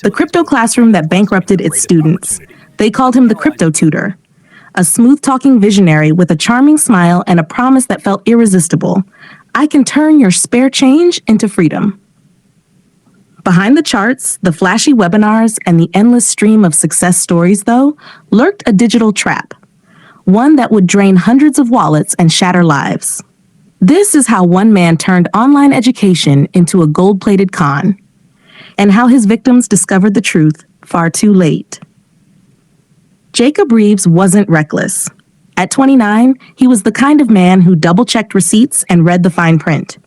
the crypto classroom that bankrupted its students. They called him the Crypto Tutor, a smooth-talking visionary with a charming smile and a promise that felt irresistible. I can turn your spare change into freedom. Behind the charts, the flashy webinars, and the endless stream of success stories, though, lurked a digital trap, one that would drain hundreds of wallets and shatter lives. This is how one man turned online education into a gold-plated con, and how his victims discovered the truth far too late. Jacob Reeves wasn't reckless. At 29, he was the kind of man who double-checked receipts and read the fine print.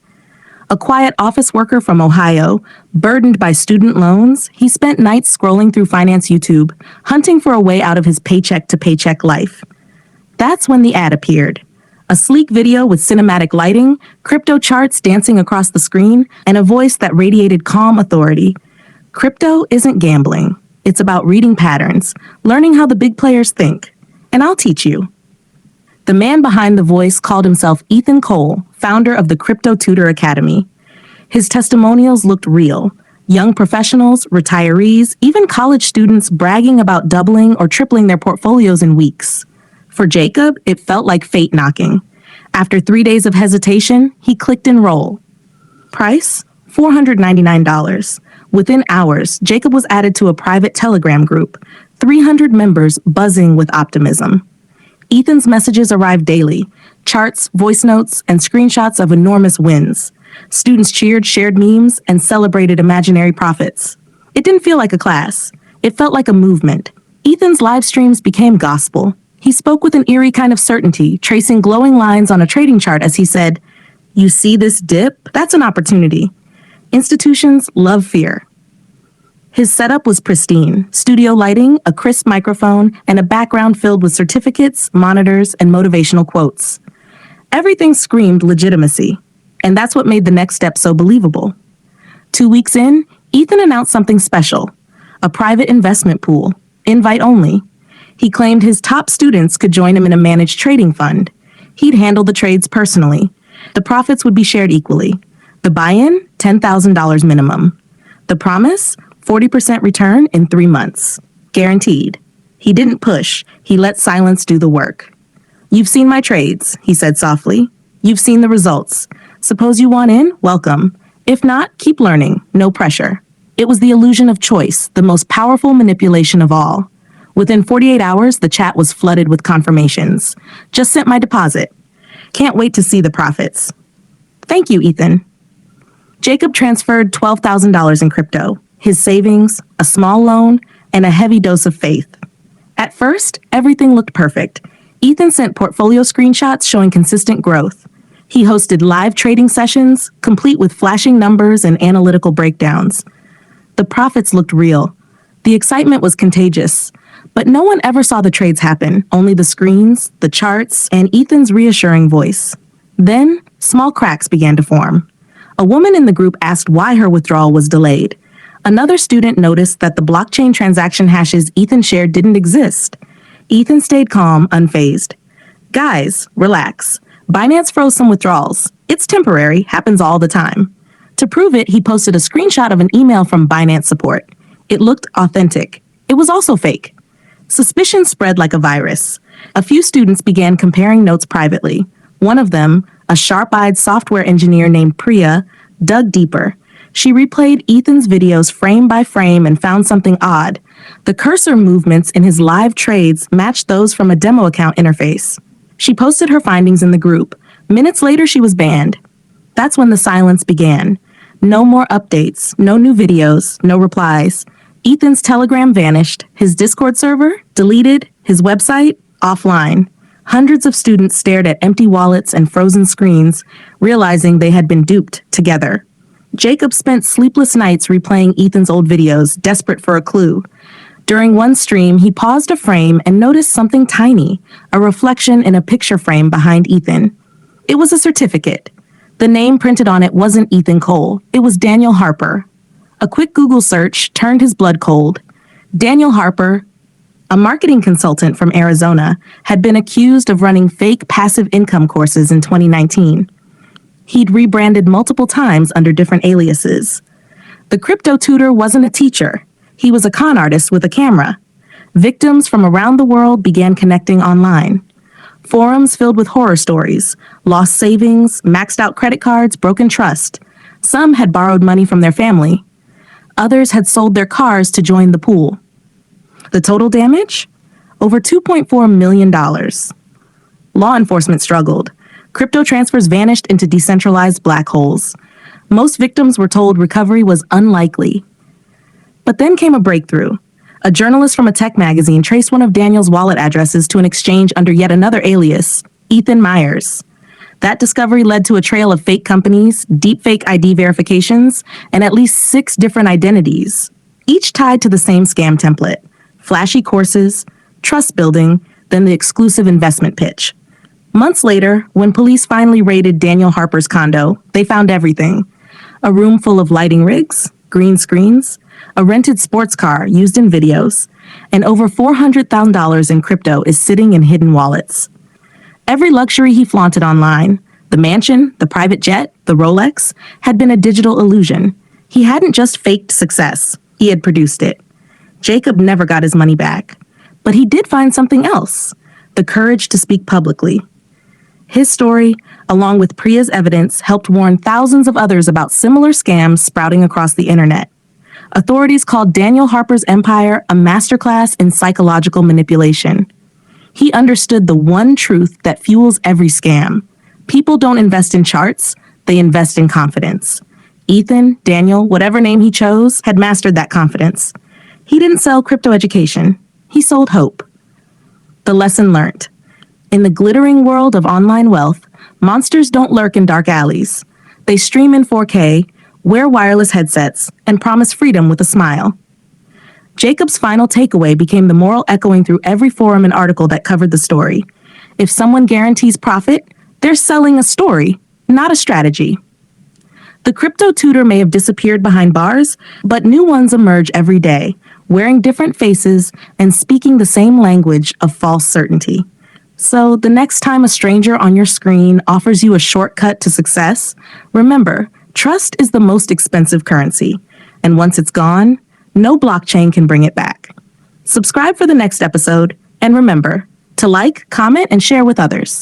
A quiet office worker from Ohio, burdened by student loans, he spent nights scrolling through finance YouTube, hunting for a way out of his paycheck-to-paycheck life. That's when the ad appeared. A sleek video with cinematic lighting, crypto charts dancing across the screen, and a voice that radiated calm authority. Crypto isn't gambling. It's about reading patterns, learning how the big players think. And I'll teach you. The man behind the voice called himself Ethan Cole, founder of the Crypto Tutor Academy. His testimonials looked real. Young professionals, retirees, even college students bragging about doubling or tripling their portfolios in weeks. For Jacob, it felt like fate knocking. After 3 days of hesitation, he clicked enroll. Price? $499. Within hours, Jacob was added to a private Telegram group, 300 members buzzing with optimism. Ethan's messages arrived daily, charts, voice notes, and screenshots of enormous wins. Students cheered, shared memes, and celebrated imaginary profits. It didn't feel like a class. It felt like a movement. Ethan's live streams became gospel. He spoke with an eerie kind of certainty, tracing glowing lines on a trading chart as he said, "You see this dip? That's an opportunity." Institutions love fear. His setup was pristine: studio lighting, a crisp microphone, and a background filled with certificates, monitors, and motivational quotes. Everything screamed legitimacy, and that's what made the next step so believable. 2 weeks in, Ethan announced something special: a private investment pool, invite only. He claimed his top students could join him in a managed trading fund. He'd handle the trades personally. The profits would be shared equally. The buy-in, $10,000 minimum. The promise, 40% return in 3 months. Guaranteed. He didn't push. He let silence do the work. "You've seen my trades," he said softly. "You've seen the results. Suppose you want in? Welcome. If not, keep learning. No pressure." It was the illusion of choice, the most powerful manipulation of all. Within 48 hours, the chat was flooded with confirmations. "Just sent my deposit. Can't wait to see the profits." "Thank you, Ethan." Jacob transferred $12,000 in crypto, his savings, a small loan, and a heavy dose of faith. At first, everything looked perfect. Ethan sent portfolio screenshots showing consistent growth. He hosted live trading sessions, complete with flashing numbers and analytical breakdowns. The profits looked real. The excitement was contagious. But no one ever saw the trades happen, only the screens, the charts, and Ethan's reassuring voice. Then, small cracks began to form. A woman in the group asked why her withdrawal was delayed. Another student noticed that the blockchain transaction hashes Ethan shared didn't exist. Ethan stayed calm, unfazed. "Guys, relax. Binance froze some withdrawals. It's temporary, happens all the time." To prove it, he posted a screenshot of an email from Binance support. It looked authentic. It was also fake. Suspicion spread like a virus. A few students began comparing notes privately. One of them, a sharp-eyed software engineer named Priya, dug deeper. She replayed Ethan's videos frame by frame and found something odd. The cursor movements in his live trades matched those from a demo account interface. She posted her findings in the group. Minutes later, she was banned. That's when the silence began. No more updates, no new videos, no replies. Ethan's Telegram vanished, his Discord server deleted, his website offline. Hundreds of students stared at empty wallets and frozen screens, realizing they had been duped together. Jacob spent sleepless nights replaying Ethan's old videos, desperate for a clue. During one stream, he paused a frame and noticed something tiny, a reflection in a picture frame behind Ethan. It was a certificate. The name printed on it wasn't Ethan Cole, it was Daniel Harper. A quick Google search turned his blood cold. Daniel Harper, a marketing consultant from Arizona, had been accused of running fake passive income courses in 2019. He'd rebranded multiple times under different aliases. The crypto tutor wasn't a teacher. He was a con artist with a camera. Victims from around the world began connecting online. Forums filled with horror stories, lost savings, maxed out credit cards, broken trust. Some had borrowed money from their family. Others had sold their cars to join the pool. The total damage? Over $2.4 million. Law enforcement struggled. Crypto transfers vanished into decentralized black holes. Most victims were told recovery was unlikely. But then came a breakthrough. A journalist from a tech magazine traced one of Daniel's wallet addresses to an exchange under yet another alias, Ethan Myers. That discovery led to a trail of fake companies, deepfake ID verifications, and at least 6 different identities, each tied to the same scam template: flashy courses, trust building, then the exclusive investment pitch. Months later, when police finally raided Daniel Harper's condo, they found everything: a room full of lighting rigs, green screens, a rented sports car used in videos, and over $400,000 in crypto is sitting in hidden wallets. Every luxury he flaunted online, the mansion, the private jet, the Rolex, had been a digital illusion. He hadn't just faked success, he had produced it. Jacob never got his money back. But he did find something else: the courage to speak publicly. His story, along with Priya's evidence, helped warn thousands of others about similar scams sprouting across the internet. Authorities called Daniel Harper's empire a masterclass in psychological manipulation. He understood the one truth that fuels every scam. People don't invest in charts, they invest in confidence. Ethan, Daniel, whatever name he chose, had mastered that confidence. He didn't sell crypto education, he sold hope. The lesson learned. In the glittering world of online wealth, monsters don't lurk in dark alleys. They stream in 4K, wear wireless headsets, and promise freedom with a smile. Jacob's final takeaway became the moral echoing through every forum and article that covered the story. If someone guarantees profit, they're selling a story, not a strategy. The crypto tutor may have disappeared behind bars, but new ones emerge every day, wearing different faces and speaking the same language of false certainty. So the next time a stranger on your screen offers you a shortcut to success, remember, trust is the most expensive currency, and once it's gone, no blockchain can bring it back. Subscribe for the next episode, and remember to like, comment, and share with others.